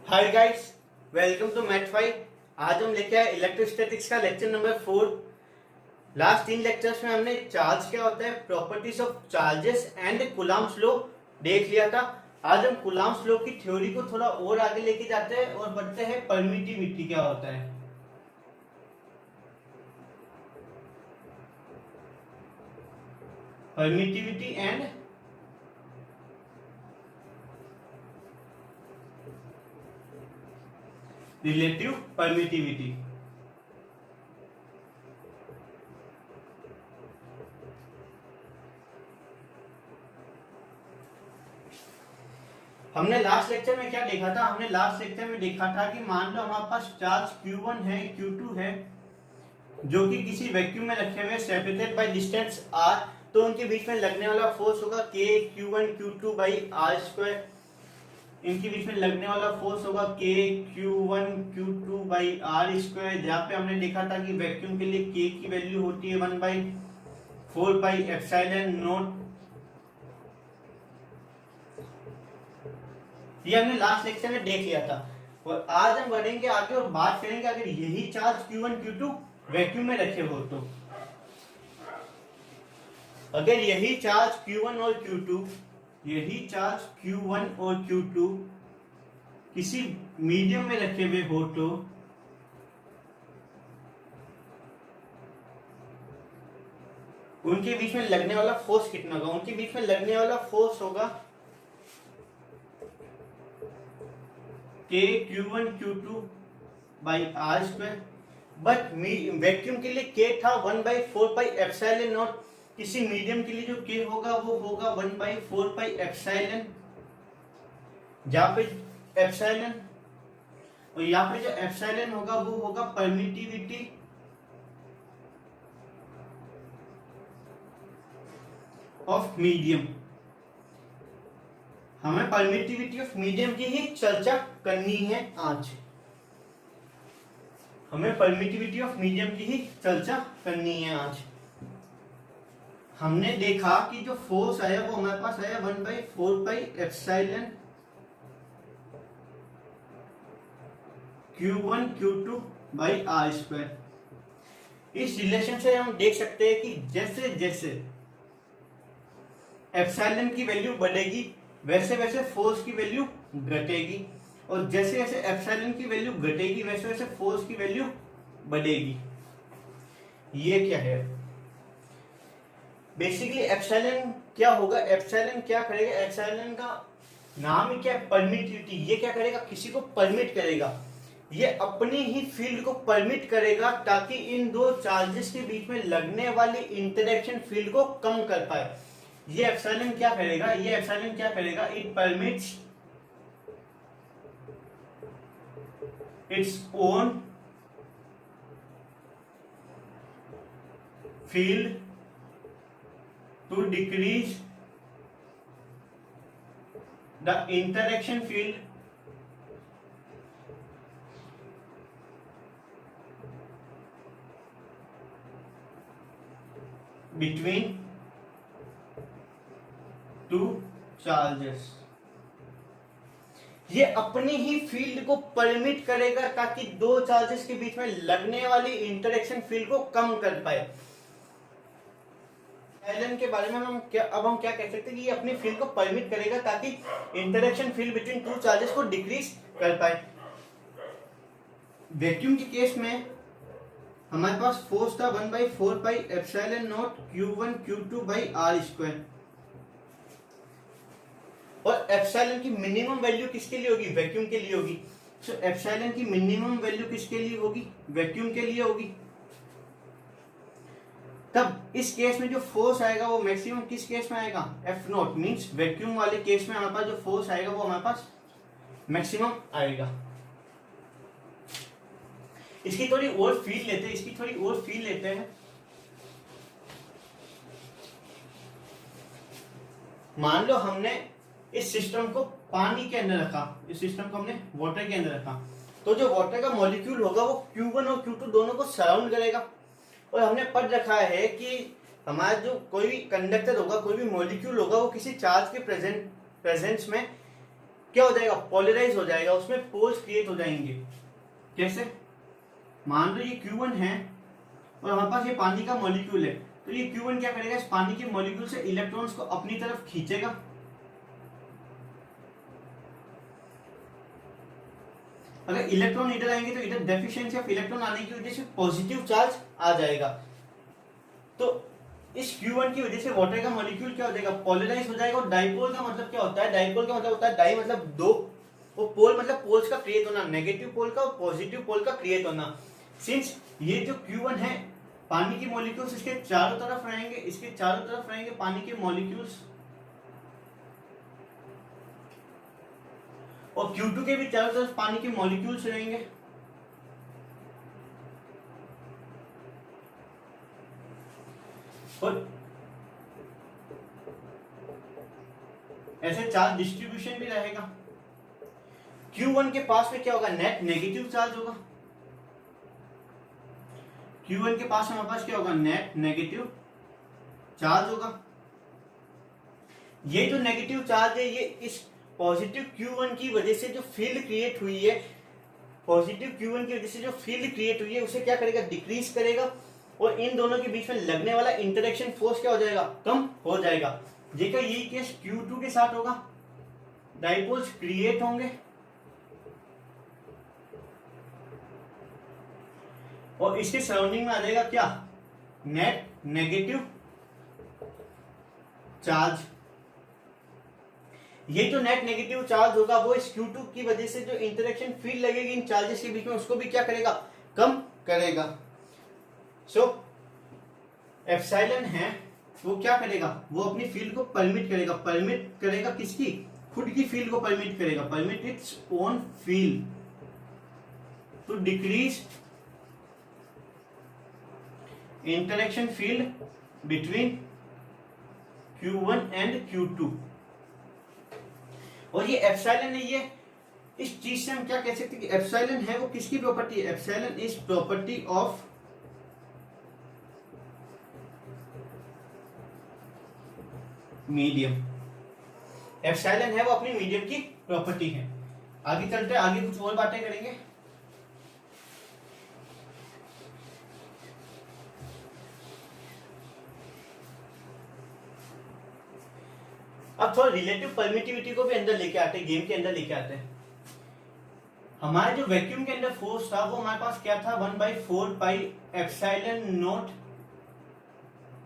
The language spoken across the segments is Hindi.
Hi guys, welcome to math 5। आज हम लेके आए इलेक्ट्रोस्टैटिक्स का लेक्चर नंबर 4। लास्ट 3 लेक्चर्स में हमने चार्ज क्या होता है, properties of charges and Coulomb's law देख लिया था। आज हम कूलम्ब्स लॉ की थ्योरी को थोड़ा और आगे लेके जाते हैं और पढ़ते हैं परमिटिविटी क्या होता है। Permittivity and relative permittivity. हमने लास्ट लेक्चर में क्या देखा था? हमने लास्ट लेक्चर में देखा था कि मान लो हमारे पास चार्ज Q1 है, Q2 है, जो कि किसी वैक्यूम में रखे हुए सेपरेटेड बाय डिस्टेंस r, तो उनके बीच में लगने वाला फोर्स होगा k Q1 Q2 by r square. इनके बीच में लगने वाला फोर्स होगा k Q1 Q2 by r square. जहाँ पे हमने देखा था कि वैक्यूम के लिए k की वैल्यू होती है 1/4 पाई एप्सिलॉन नॉट। ये हमने लास्ट लेक्चर में देख लिया था और आज हम बढ़ेंगे आगे और बात करेंगे अगर यही चार्ज Q1 Q2 वैक्यूम में रखे हो तो। अगर यही चार्ज Q1 और Q2, यही चार्ज Q1 और Q2 किसी मीडियम में रखे हुए हो तो उनके बीच में लगने वाला फोर्स कितना होगा? उनके बीच में लगने वाला फोर्स होगा k Q1 Q2 by r square. But vacuum के लिए k था 1/4 पाई एप्सिलॉन नॉट। किसी मीडियम के लिए जो k होगा वो होगा 1/4 पाई एप्सिलॉन, जहाँ पे एप्सिलॉन और यहाँ पे जो एप्सिलॉन होगा वो होगा परमिटिविटी ऑफ मीडियम। हमें परमिटिविटी ऑफ मीडियम की ही चर्चा करनी है आज। हमें परमिटिविटी ऑफ मीडियम की ही चर्चा करनी है आज। हमने देखा कि जो फोर्स आया वो हमारे पास आया 1/4 pi epsilon Q1 Q2 by r square. इस रिलेशन से हम देख सकते हैं कि जैसे जैसे एप्सिलॉन की वैल्यू बढ़ेगी वैसे वैसे फोर्स की वैल्यू घटेगी, और जैसे जैसे एप्सिलॉन की वैल्यू घटेगी वैसे वैसे फोर्स की वैल्यू बढ़ेगी। ये क्या है? बेसिकली एप्सिलॉन क्या होगा? एप्सिलॉन क्या करेगा? एप्सिलॉन का नाम ही क्या है? परमिटिविटी। ये क्या करेगा? किसी को परमिट करेगा, ये अपनी ही फील्ड को परमिट करेगा ताकि इन दो चार्जेस के बीच में लगने वाली इंटरेक्शन फील्ड को कम कर पाए। ये एप्सिलॉन क्या करेगा? ये एप्सिलॉन क्या करेगा? It permits its own field to decrease the interaction field between two charges. ये अपनी ही फील्ड को परमिट करेगा ताकि दो चार्जेस के बीच में लगने वाली इंटरेक्शन फील्ड को कम कर पाए। एप्सिलॉन के बारे में हम क्या कह सकते हैं कि ये अपनी फील्ड को परमिट करेगा ताकि interaction field between two charges को डिक्रीज कर पाए। वैक्यूम के केस में हमारे पास फोर्स था 1/4 pi epsilon not Q1 Q2 by r square, और एप्सिलॉन की मिनिमम वैल्यू किसके लिए होगी? वैक्यूम के लिए होगी। तो एप्सिलॉन की मिनिमम वैल्यू किसके लिए होगी? वैक्यूम के लिए होगी। तब इस केस में जो फोर्स आएगा वो मैक्सिमम किस केस में आएगा? F not. मींस वैक्यूम वाले केस में हमारे पास जो फोर्स आएगा वो हमारे पास मैक्सिमम आएगा। इसकी थोड़ी और फील लेते हैं। मान लो हमने इस सिस्टम को पानी के अंदर रखा, इस सिस्टम को हमने वाटर के अंदर रखा, तो जो वाटर का मॉलिक्यूल होगा वो Q1 और Q2 दोनों को सराउंड करेगा। और हमने पढ़ रखा है कि हमारा जो कोई भी कंडक्टर होगा, कोई भी मॉलिक्यूल होगा, वो किसी चार्ज के प्रेजेंस में क्या हो जाएगा, पोलराइज हो जाएगा, उसमें पोल्स क्रिएट हो जाएंगे। कैसे, मान लो ये Q1 है और हमारे पास ये पानी का मॉलिक्यूल है, तो ये Q1 क्या करेगा, इस पानी के मॉलिक्यूल से इलेक्ट्रॉन्स को अपनी तरफ खींचेगा, अगर इलेक्ट्रॉन इधर आएंगे तो इधर डेफिशिएंसी ऑफ इलेक्ट्रॉन आने की वजह से पॉजिटिव चार्ज आ जाएगा। तो इस Q1 की वजह से वाटर का मॉलिक्यूल क्या हो जाएगा, पोलराइज हो जाएगा। और डाइपोल का मतलब क्या होता है, डाइपोल का मतलब होता है, डाई मतलब दो, वो पोल मतलब पोल्स का क्रिएट होना, नेगेटिव पोल का और पॉजिटिव पोल का क्रिएट होना। सिंस ये जो Q1 है, पानी के मॉलिक्यूल्स इसके चारों तरफ रहेंगे, इसके चारों तरफ रहेंगे पानी के मॉलिक्यूल्स, और Q2 के भी चारों तरफ पानी के मॉलिक्यूल्स रहेंगे। और ऐसे चार्ज डिस्ट्रीब्यूशन भी रहेगा। Q1 के पास में क्या होगा, नेट नेगेटिव चार्ज होगा। Q1 के पास हमारे पास क्या होगा, नेट नेगेटिव चार्ज होगा। ये जो नेगेटिव चार्ज है, ये इस पॉजिटिव Q1 की वजह से जो फील्ड क्रिएट हुई है, पॉजिटिव Q1 की वजह से जो फील्ड क्रिएट हुई है, उसे क्या करेगा, डिक्रीज करेगा, और इन दोनों के बीच में लगने वाला इंटरेक्शन फोर्स क्या हो जाएगा, कम हो जाएगा। देखो यही केस Q2 के साथ होगा, डाइपोल्स क्रिएट होंगे और इसके सराउंडिंग में आ जाएगा क्या, नेट नेगेटिव चार्ज। ये जो नेट नेगेटिव चार्ज होगा वो इस Q2 की वजह से जो इंटरेक्शन फील्ड लगेगी इन चार्जेस के बीच में, उसको भी क्या करेगा, कम करेगा। सो एप्सिलॉन है वो क्या करेगा, वो अपनी फील्ड को परमिट करेगा, परमिट करेगा किसकी, खुद की फील्ड को परमिट करेगा, permit its own field to decrease interaction field between Q1 and Q2। और ये एप्सिलॉन है, ये इस चीज से हम क्या कह सकते हैं कि एप्सिलॉन है वो किसकी प्रॉपर्टी है, epsilon is property of medium. Epsilon है वो अपनी मीडियम की प्रॉपर्टी है। आगे चलते हैं, आगे कुछ और बातें करेंगे। अब थोड़ा रिलेटिव परमिटिविटी को भी अंदर लेके आते हैं, गेम के अंदर लेके आते हैं। हमारे जो वैक्यूम के अंदर फोर्स था वो हमारे पास क्या था, 1/4 pi epsilon not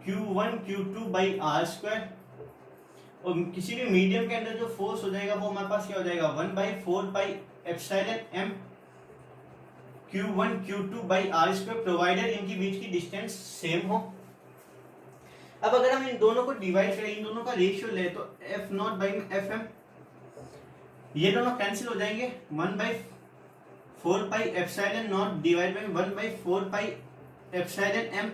Q1 Q2 by R square. और किसी भी मीडियम के अंदर जो फोर्स हो जाएगा वो हमारे पास क्या हो जाएगा, 1/4 pi epsilon m Q1 Q2 by R square, provided इनकी बीच की डिस्टेंस सेम हो। अब अगर हम इन दोनों को डिवाइड करें, इन दोनों का रेशियो ले, तो F0 बाई FM, ये दोनों कैंसिल हो जाएंगे, 1/4 pi epsilon naught divide by 1/4 pi epsilon m,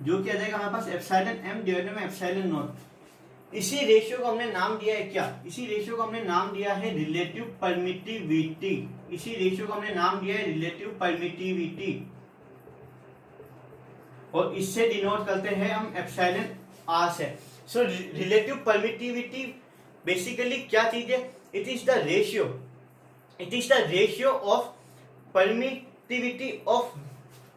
जो कि आ जाएगा हमारे पास epsilon m divide by epsilon naught. इसी रेशियो को हमने नाम दिया है क्या, इसी रेशियो को हमने नाम दिया है रिलेटिव परमिटिविटी। इसी रेशियो को हमने नाम दिया है रिलेटिव परमिटिविटी, और इससे डिनोट करते हैं हम एप्सिलॉन r से। सो रिलेटिव परमिटिविटी बेसिकली क्या चीज है, it is the ratio of permittivity of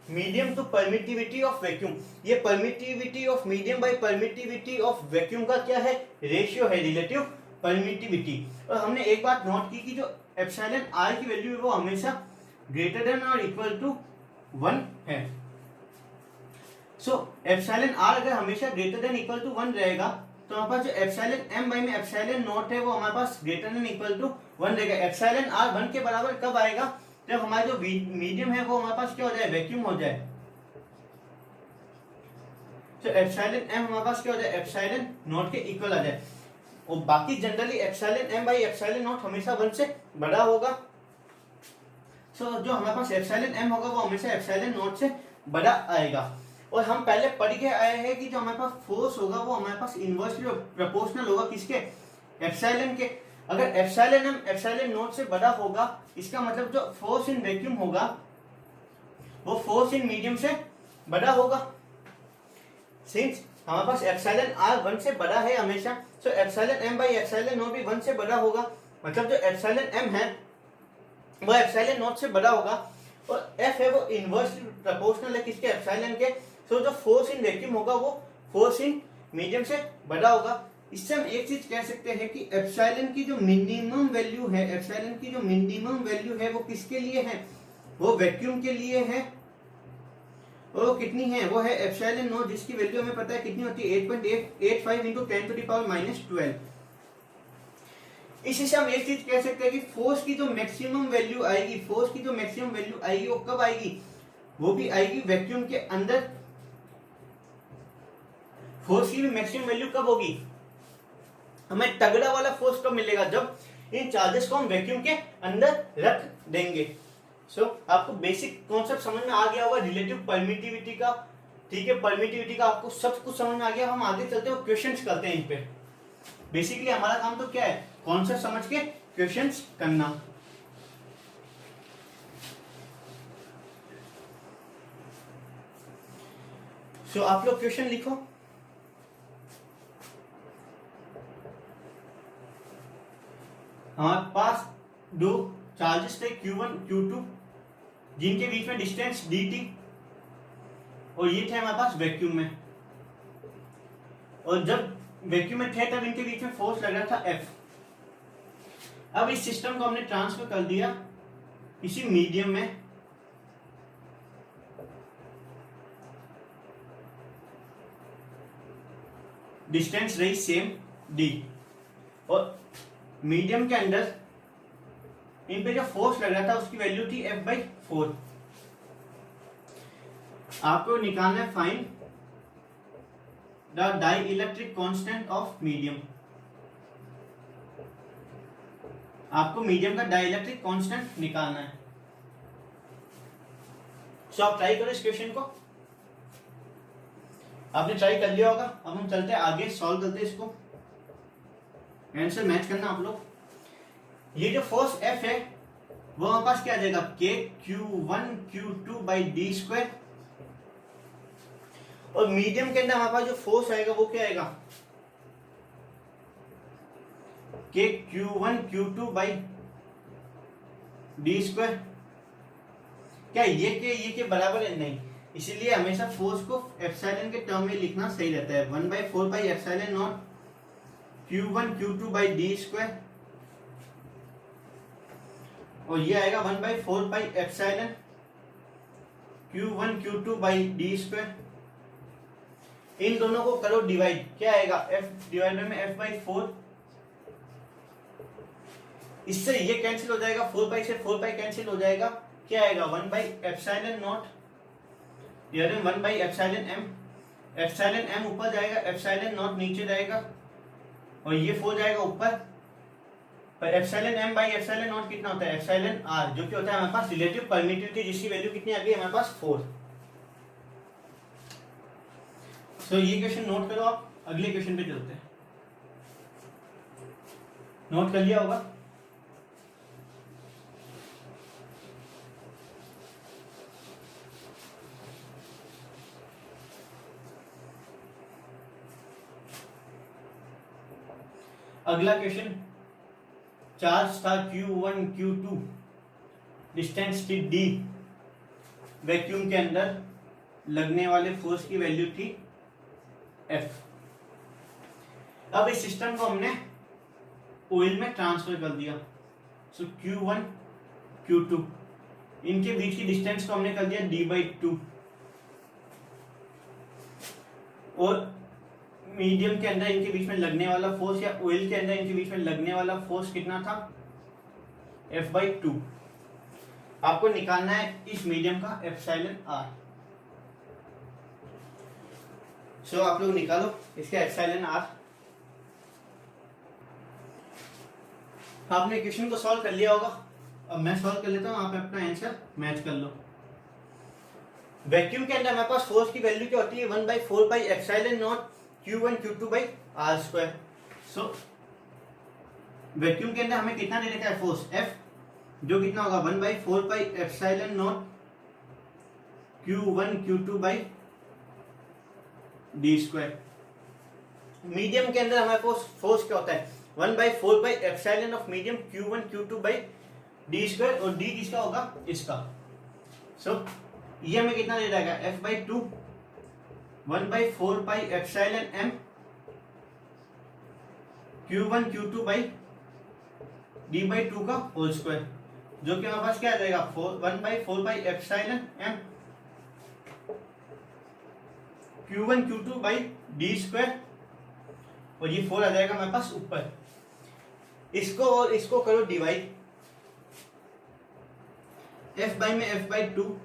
medium to permittivity of vacuum. ये permittivity of medium by permittivity of vacuum का क्या है, रेशियो है, रिलेटिव परमिटिविटी। और हमने एक बात नोट की कि जो एप्सिलॉन r की वैल्यू है वो हमेशा ग्रेटर देन और इक्वल टू 1 है। सो एप्सिलॉन r अगर हमेशा ग्रेटर देन इक्वल टू 1 रहेगा, तो हमारे पास जो एप्सिलॉन m बाई में एप्सिलॉन नॉट है वो हमारे पास ग्रेटर देन इक्वल टू 1 रहेगा। एप्सिलॉन r 1 के बराबर कब आएगा, जब हमारा जो मीडियम है वो हमारे पास क्या हो जाए, वैक्यूम हो जाए। तो एप्सिलॉन m हमारे पास क्या हो जाए, एप्सिलॉन नॉट के इक्वल आ जाए। और बाकी generally epsilon m by epsilon not हमेशा 1 से बड़ा होगा। सो जो हमारे पास एप्सिलॉन m होगा वो हमेशा एप्सिलॉन नॉट से बड़ा आएगा। और हम पहले पढ़ के आए हैं कि जो हमारे पास फोर्स होगा वो हमारे पास इनवर्सली प्रोपोर्शनल होगा किसके, एप्सिलॉन के। अगर एप्सिलॉन m एप्सिलॉन नॉट से बड़ा होगा, इसका मतलब जो फोर्स इन वैक्यूम होगा वो फोर्स इन मीडियम से बड़ा होगा। सिंस हमारे पास एप्सिलॉन r 1 से बड़ा है हमेशा, so epsilon m by epsilon naught भी 1 से बड़ा होगा। मतलब जो एप्सिलॉन एम है वो एप्सिलॉन नॉट से बड़ा होगा, और एफ है वो इनवर्सली प्रोपोर्शनल है किसके, एप्सिलॉन के। सो जो फोर्स इन वैक्यूम होगा वो फोर्स इन मीडियम से बड़ा होगा। इससे हम एक चीज कह सकते हैं कि एप्सिलॉन की जो मिनिमम वैल्यू है, एप्सिलॉन की जो मिनिमम वैल्यू है वो किसके लिए है, वो वैक्यूम के लिए है। वो कितनी है, वो है एप्सिलॉन नॉट, जिसकी वैल्यू हमें पता है कितनी होती है 8.885 इंटू 10⁻⁻12। इसी से हम एक चीज कह सकते हैं कि फोर्स की जो मैक्सिमम वैल्यू आएगी, फोर्स की जो मैक्सिमम वैल्यू आएगी वो कब आएगी, वो भी आएगी वैक्यूम के अंदर। फोर्स की भी मैक्सिमम वैल्यू कब होगी, हमें तगड़ा वाला फोर्स कब मिलेगा, जब इन चार्जेस को हम वैक्यूम के अंदर रख देंगे। सो आपको बेसिक कॉन्सेप्ट समझ में आ गया होगा रिलेटिव परमिटिविटी का, ठीक है, परमिटिविटी का आपको सब कुछ समझ में आ गया। हम आगे चलते हैं, क्वेश्चंस करते हैं इन पे। बेसिकली हमारा काम तो क्या है, कॉन्सेप्ट समझ के क्वेश्चंस करना। सो आप लोग क्वेश्चन लिखो। हमारे पास दो चार्जेस थे Q1 Q2 जिनके बीच में डिस्टेंस dt, और ये थे हमारे पास वैक्यूम में, और जब वैक्यूम में थे तब इनके बीच में फोर्स लग रहा था F। अब इस सिस्टम को हमने ट्रांसफर कर दिया किसी मीडियम में, डिस्टेंस रही सेम d, और मीडियम के अंदर इन पे जो फोर्स लग रहा था उसकी वैल्यू थी F/4। आपको निकालना है find the dielectric constant of medium. आपको मीडियम का डाइइलेक्ट्रिक कांस्टेंट निकालना है। सो आप ट्राई करो इस क्वेश्चन को, आपने ट्राई कर लिया होगा। अब हम चलते हैं आगे, सॉल्व करते हैं इसको, आंसर मैच करना आप लोग। ये जो फोर्स F है वो हमारे पास क्या आ जाएगा, K Q1 Q2/d², और मीडियम के अंदर हमारे पास जो फोर्स आएगा वो क्या आएगा, K Q1 Q2/d²। क्या ये के बराबर है, नहीं, इसीलिए हमेशा फोर्स को एप्सिलॉन के टर्म में लिखना सही रहता है। 1/4πε0 Q1 Q2/d², और ये आएगा 1/4πε Q1 Q2/d²। इन दोनों को करो डिवाइड, क्या आएगा F डिवाइड में F/4। इससे ये कैंसिल हो जाएगा, 4π से 4π कैंसिल हो जाएगा, क्या आएगा 1/ε0, यानी 1/ε_m। एप्सिलॉन m ऊपर जाएगा, ε0 नीचे जाएगा, और ये 4 जाएगा ऊपर। पर εm/ε0 कितना होता है, εr, जो कि होता है हमारे पास रिलेटिव परमिटिविटी, जिसकी वैल्यू कितनी आ गई हमारे पास 4। सो ये क्वेश्चन नोट करो आप, अगले क्वेश्चन पे चलते हैं। नोट कर लिया होगा। अगला क्वेश्चन, चार्ज था Q1 Q2, डिस्टेंस थी d, वैक्यूम के अंदर लगने वाले फोर्स की वैल्यू थी F। अब इस सिस्टम को हमने ऑयल में ट्रांसफर कर दिया। सो Q1 Q2 इनके बीच की डिस्टेंस को हमने कर दिया d/2, और मीडियम के अंदर इनके बीच में लगने वाला फोर्स, या ऑयल के अंदर इनके बीच में लगने वाला फोर्स कितना था, F/2। आपको निकालना है इस मीडियम का εr। सो आप लोग निकालो इसका εr। आपने क्वेश्चन को सॉल्व कर लिया होगा, अब मैं सॉल्व कर लेता हूं, आप अपना आंसर मैच कर लो। वैक्यूम के अंदर हमारे पास फोर्स की वैल्यू क्या होती है, 1/4πε0 Q1 Q2/r²। सो वैक्यूम के अंदर हमें कितना दे रखा है फोर्स F, जो कितना होगा 1/4πε0 Q1 Q2/d²। मीडियम के अंदर हमारे फोर्स क्या होता है, 1/4 of medium Q1 Q2 by D square, और डी किसका होगा, इसका। सो ये हमें कितना दे जाएगा, F/2 1/4 Q1 Q2 by D/2 का होल स्क्वायर, जो कि हमारे पास क्या आ जाएगा 1/4 Q1 Q2 by D square, और ये 4 आ जाएगा हमारे पास ऊपर। इसको और इसको करो डिवाइड, F/2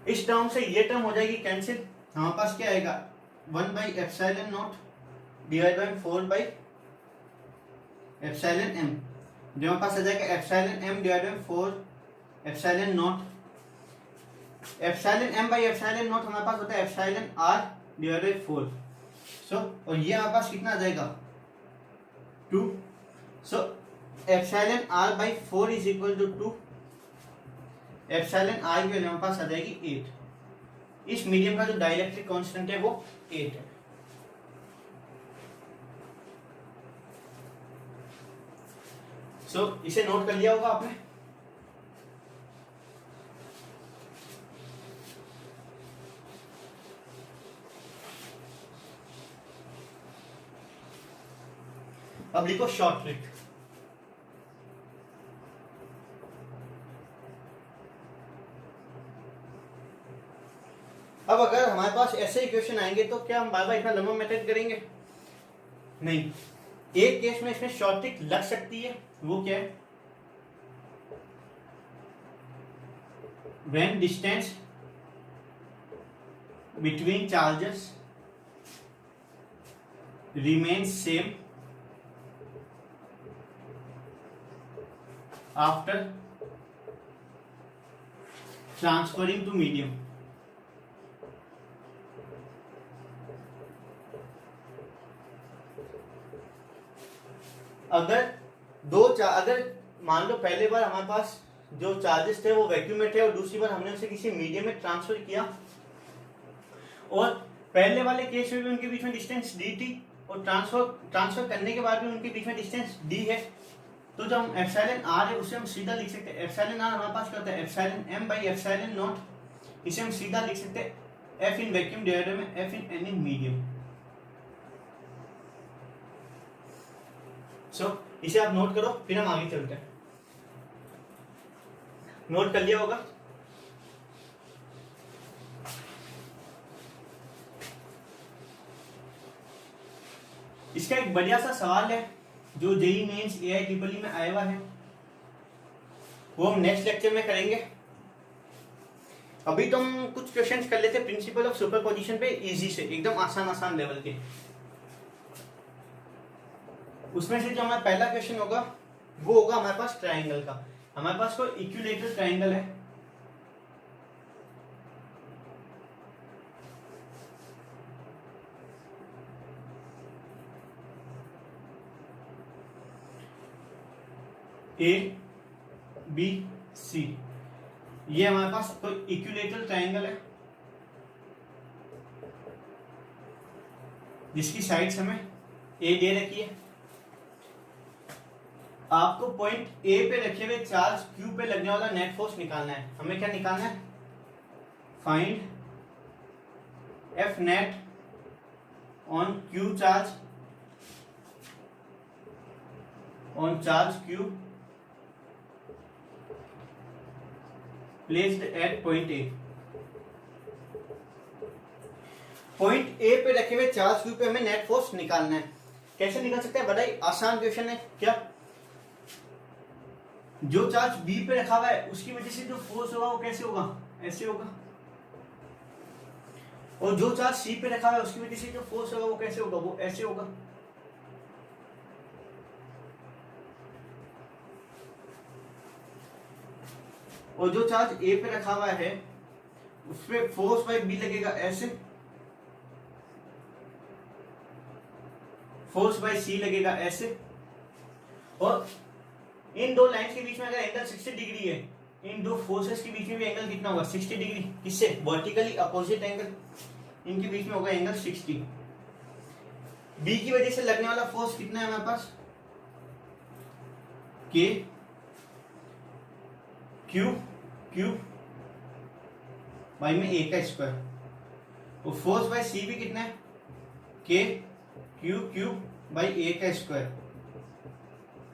इस टर्म से ये टर्म हो जाएगी कैंसिल, हमारे पास क्या आएगा 1/ε0 डिवाइड बाई 4/ε m, जो हमारे पास आ जाएगा ε m डिवाइड बाई 4/ε0। ε m/ε0 हमारे पास होता है εr डिवाइड बाई 4। सो और ये हमारे पास कितना आ जाएगा 2। सो εr/4 is equal to 2, εr की वैल्यू हमारे पास आ जाएगी 8। इस मीडियम का जो डाइलेक्ट्रिक कांस्टेंट है वो 8 है। सो इसे नोट कर लिया होगा आपने। अब लिखो शॉर्ट ट्रिक। अब अगर हमारे पास ऐसे इक्वेशन आएंगे तो क्या हम बार बार इतना लंबा मेथड करेंगे? नहीं। एक केस में इसमें शॉर्ट ट्रिक लग सकती है, वो क्या है, when distance between charges remains same after transferring to medium। अगर मान लो पहले बार हमारे पास जो चार्जेस थे वो वैक्यूम में थे और दूसरी बार हमने उसे किसी मीडियम में ट्रांसफर किया, और पहले वाले केस में भी उनके बीच में डिस्टेंस d थी और ट्रांसफर करने के बाद भी उनके बीच में डिस्टेंस d है, तो जो हम एप्सिलॉन r है उसे हम सीधा लिख सकते हैं, एप्सिलॉन r हमारे पास क्या होता है एप्सिलॉन m/ε0, इसे हम सीधा लिख सकते हैं f इन वैक्यूम डिवाइडेड में f in n in medium. So इसे आप नोट करो, फिर हम आगे चलते हैं। नोट कर लिया होगा। इसका एक बढ़िया सा सवाल है जो जेईई मेंस AIEEE में आया हुआ है, वो हम नेक्स्ट लेक्चर में करेंगे। अभी तो हम कुछ क्वेश्चंस कर लेते हैं प्रिंसिपल ऑफ सुपरपोजिशन पे, इजी से एकदम आसान लेवल के। उसमें से जो हमारा पहला क्वेश्चन होगा वो होगा हमारे पास ट्राइंगल का। हमारे पास कोई इक्विलेटरल ट्राइंगल है, ABC, ये हमारे पास कोई इक्विलेटरल ट्राइंगल है जिसकी साइड्स हमें A दे रखी है। आपको पॉइंट A पे रखे हुए चार्ज Q पे लगने वाला नेट फोर्स निकालना है। हमें क्या निकालना है, find F net on Q charge Q placed at point A। Point A पे रखे हुए चार्ज Q पे हमें नेट फोर्स निकालना है। कैसे निकाल सकते हैं बताइए, आसान क्वेश्चन है। क्या, जो चार्ज B पे रखा हुआ है उसकी वजह से जो फोर्स होगा वो कैसे होगा, ऐसे होगा, और जो चार्ज C पे रखा हुआ है उसकी वजह से जो फोर्स होगा वो कैसे होगा, वो ऐसे होगा। और जो चार्ज A पे रखा हुआ है उसपे फोर्स बाय B लगेगा ऐसे, फोर्स बाय C लगेगा ऐसे, और इन दो लाइंस के बीच में अगर एंगल 60 डिग्री है, इन दो फोर्सेस के बीच में भी एंगल कितना होगा 60 डिग्री। किससे, वर्टिकली अपोजिट एंगल, इनके बीच में होगा एंगल 60। बी की वजह से लगने वाला फोर्स कितना है हमारे पास, के क्यू क्यू बाई में ए का स्क्वायर, और फोर्स बाय सी भी कितना है, के क्यू क्यू बाई ए का स्क्वायर,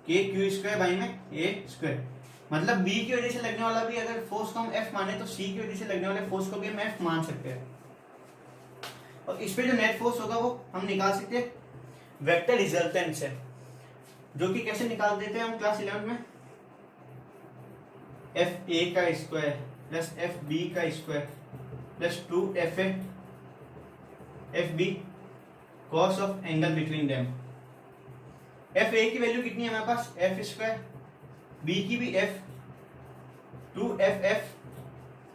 के क्यू स्क्वायर बाई में ए स्क्वायर। मतलब बी की वजह से लगने वाला भी अगर फोर्स को हम एफ माने तो सी की वजह से लगने वाले फोर्स को भी हम एफ मान सकते हैं। और इस पे जो नेट फोर्स होगा वो हम निकाल सकते हैं वेक्टर रिजल्टेंट से, जो कि कैसे निकाल देते हैं हम क्लास 11 में, एफ ए का स्क्वायर प्लस एफ बी का square plus 2 F A F B cos of angle between them. F A की वैल्यू कितनी है हमारे पास, एफ स्क्वायर, बी की भी F, 2 F F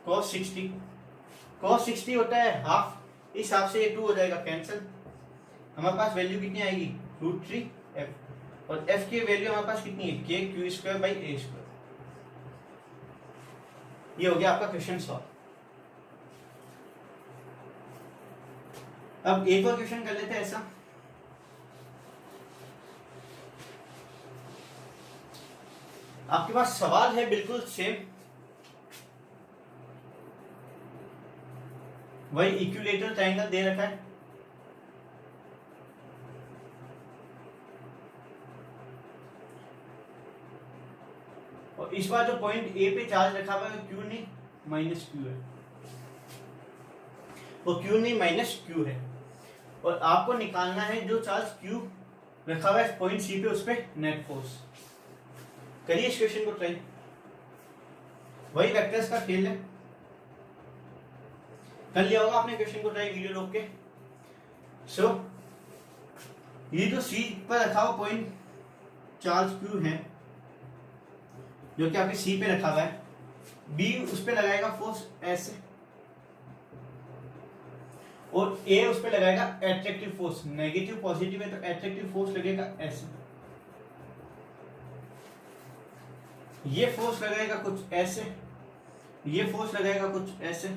cos 60, cos 60 होता है हाफ, इस हिसाब से ये 2 हो जाएगा कैंसिल, हमारे पास वैल्यू कितनी आएगी √3 एफ, और एफ की वैल्यू हमारे पास कितनी है, के Q square by A square. ये हो गया आपका क्वेश्चन सॉल्व। अब एक और क्वेश्चन कर लेते हैं ऐसा, आपके पास सवाल है बिल्कुल सेम, वही इक्विलेटरल ट्रायंगल दे रखा है, और इस बार जो पॉइंट ए पे चार्ज रखा हुआ है क्यू नहीं माइनस क्यू है, वो क्यू नहीं माइनस क्यू है, और आपको निकालना है जो चार्ज क्यू रखा हुआ है पॉइंट सी पे, उस पे नेट फोर्स। करिए इस क्वेश्चन को ट्राई, वही वेक्टर्स का खेल है, कर लिया होगा आपने क्वेश्चन को ट्राई वीडियो रोक के। सो ये जो सी पर रखा हुआ पॉइंट चार्ज क्यू है, जो कि आपके सी पे रखा हुआ है, बी उस पे लगाएगा फोर्स ऐसे, और ए उस पे लगाएगा एट्रैक्टिव फोर्स, नेगेटिव पॉजिटिव है तो एट्रैक्टिव फोर्स लगेगा ऐसे, ये फोर्स लगेगा कुछ ऐसे, ये फोर्स लगेगा कुछ ऐसे।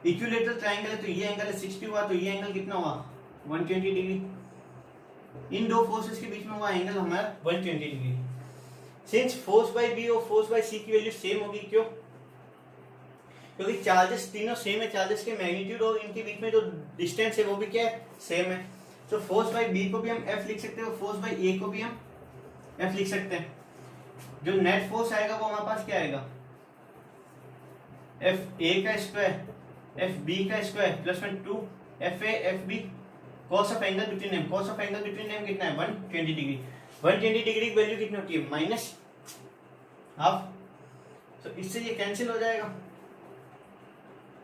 इक्विलेटरल ट्रायंगल है तो ये एंगल है 60 हुआ, तो ये एंगल कितना हुआ 120 डिग्री। इन दो फोर्सेस के बीच में हुआ एंगल हमारा 120 degree. Since force by B और फोर्स बाय सी की वैल्यू सेम होगी, क्यों, क्योंकि चार्जेस तीनों सेम है, चार्जेस के मैग्नीट्यूड और इनके बीच में जो डिस्टेंस है वो भी क्या है, सेम है। तो फोर्स बाय बी को भी हम एफ लिख सकते हैं और फोर्स बाय ए को भी हम एफ लिख सकते हैं। जो नेट फोर्स आएगा वो हमारे पास क्या आएगा, एफ ए का स्क्वायर एफ बी का स्क्वायर प्लस में 2 F A F B cos of angle between them. Cos of angle between them कितना है 120 डिग्री। 120 डिग्री की वैल्यू कितनी होती है माइनस हाफ, तो इससे ये कैंसिल हो जाएगा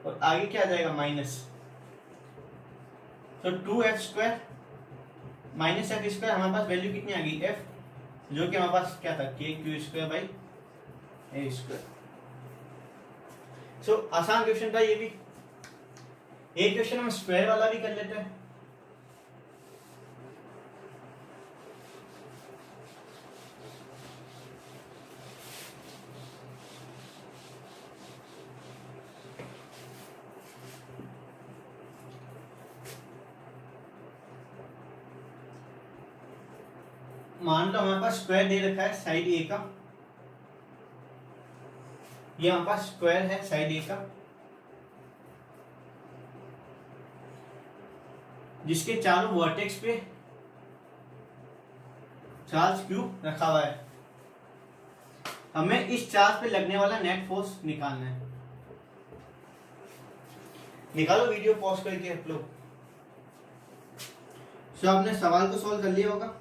और आगे क्या आ जाएगा माइनस, तो 2f square minus F square, हमारे पास वैल्यू कितनी आ गई f, जो कि हमारे पास क्या था K Q square by A square. So आसान क्वेश्चन था ये भी। एक क्वेश्चन हम स्क्वायर वाला भी कर लेते हैं। मान लो हमारे पास स्क्वायर दे रखा है साइड ए का, ये हमारे पास स्क्वायर है साइड ए का, जिसके चारों वर्टेक्स पे चार्ज क्यू रखा हुआ है। हमें इस चार्ज पे लगने वाला नेट फोर्स निकालना है। निकालो वीडियो पॉज करके आप लोग। सो आपने सवाल को सॉल्व कर लिया होगा।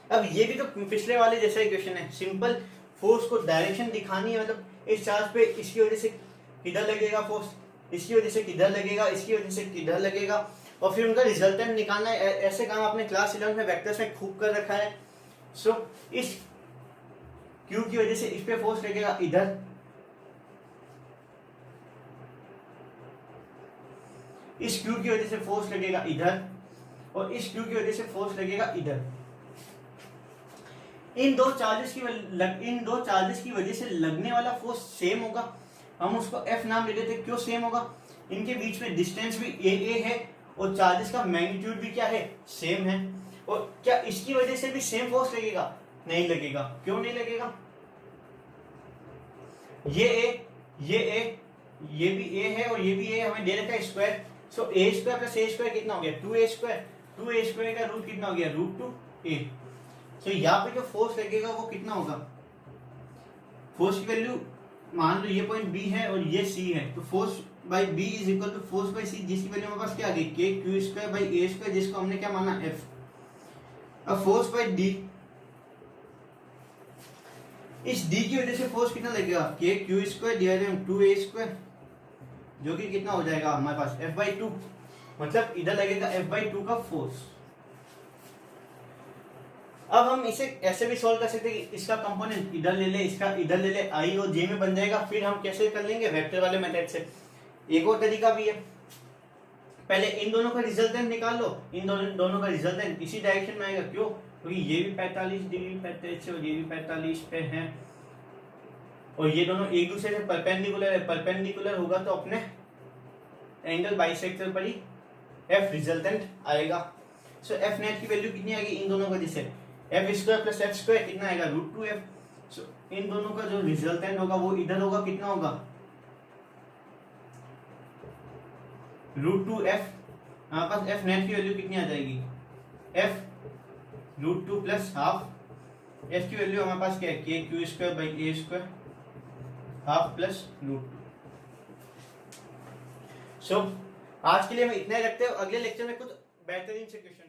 अब ये भी तो पिछले वाले जैसा ही क्वेश्चन है, सिंपल फोर्स को डायरेक्शन दिखानी है, मतलब इस चार्ज पे इसकी वजह से किधर लगेगा फोर्स, इसकी वजह से किधर लगेगा, इसकी वजह से किधर लगेगा, और फिर उनका रिजल्टेंट निकालना है। ऐसे काम आपने क्लास 11 में वेक्टर्स में खूब कर रखा है। सो इस क्यू की वजह से इस पे फोर्स लगेगा इधर, इस क्यू की वजह से फोर्स लगेगा इधर, और इस क्यू की वजह से फोर्स लगेगा इधर। इन दो चार्जेस की वजह से लगने वाला फोर्स सेम होगा, हम उसको F नाम ले लेते हैं। क्यों सेम होगा, इनके बीच में डिस्टेंस भी ए है और चार्जेस का मैग्नीट्यूड भी क्या है, सेम है। और क्या इसकी वजह से भी सेम फोर्स लगेगा, नहीं लगेगा। क्यों नहीं लगेगा, ये ए, ये भी ए है और ये भी ए, हमें दे रखा है स्क्वायर। सो ए स्क्वायर प्लस ए स्क्वायर कितना हो गया, 2a स्क्वायर। 2a स्क्वायर का रूट कितना हो गया, √2a। सो यहाँ पे जो फोर्स लगेगा वो कितना होगा, फोर्स की वैल्यू मान लो ये पॉइंट बी है और ये सी है, तो force by B is equal to force by C, जिसकी वैल्यू हमारे पास क्या आ गई, K Q square by A square, जिसको हमने क्या माना, एफ। अब फोर्स बाई डी, इस डी की वजह से फोर्स कितना लगेगा, K Q square divided by 2a square, जो कि कितना हो जाएगा हमारे पास F/2, मतलब इधर लगेगा F/2 का फोर्स। अब हम इसे ऐसे भी सॉल्व कर सकते हैं कि इसका कंपोनेंट इधर ले ले, इसका इधर ले ले, आई और जे में बन जाएगा। फिर हम कैसे कर लेंगे, वेक्टर वाले मेथड से। एक और तरीका भी है, पहले इन दोनों का रिजल्टेंट निकाल लो, इन दोनों का रिजल्टेंट इसी डायरेक्शन में आएगा। क्यों, क्योंकि ये भी 45 डिग्री 45 से और ये भी 45 पे है, और ये दोनों एक दूसरे से परपेंडिकुलर है। परपेंडिकुलर होगा तो अपने एंगल बाइसेक्टर पर ही एफ रिजल्टेंट आएगा। सो एफ नेट की वैल्यू कितनी आएगी इन दोनों का, जिससे F square plus F square कितना आएगा, √2f। सो इन दोनों का जो रिजल्टेंट होगा वो इधर होगा, कितना होगा, √2f। हमारे पास एफ नेट की वैल्यू कितनी आ जाएगी, एफ √2 प्लस हाफ। एफ की वैल्यू हमारे पास क्या है, के Q square by A square, half plus √2। सो आज के लिए हम इतना ही रखते हैं, अगले लेक्चर में कुछ बेहतरीन से क्वेश्चन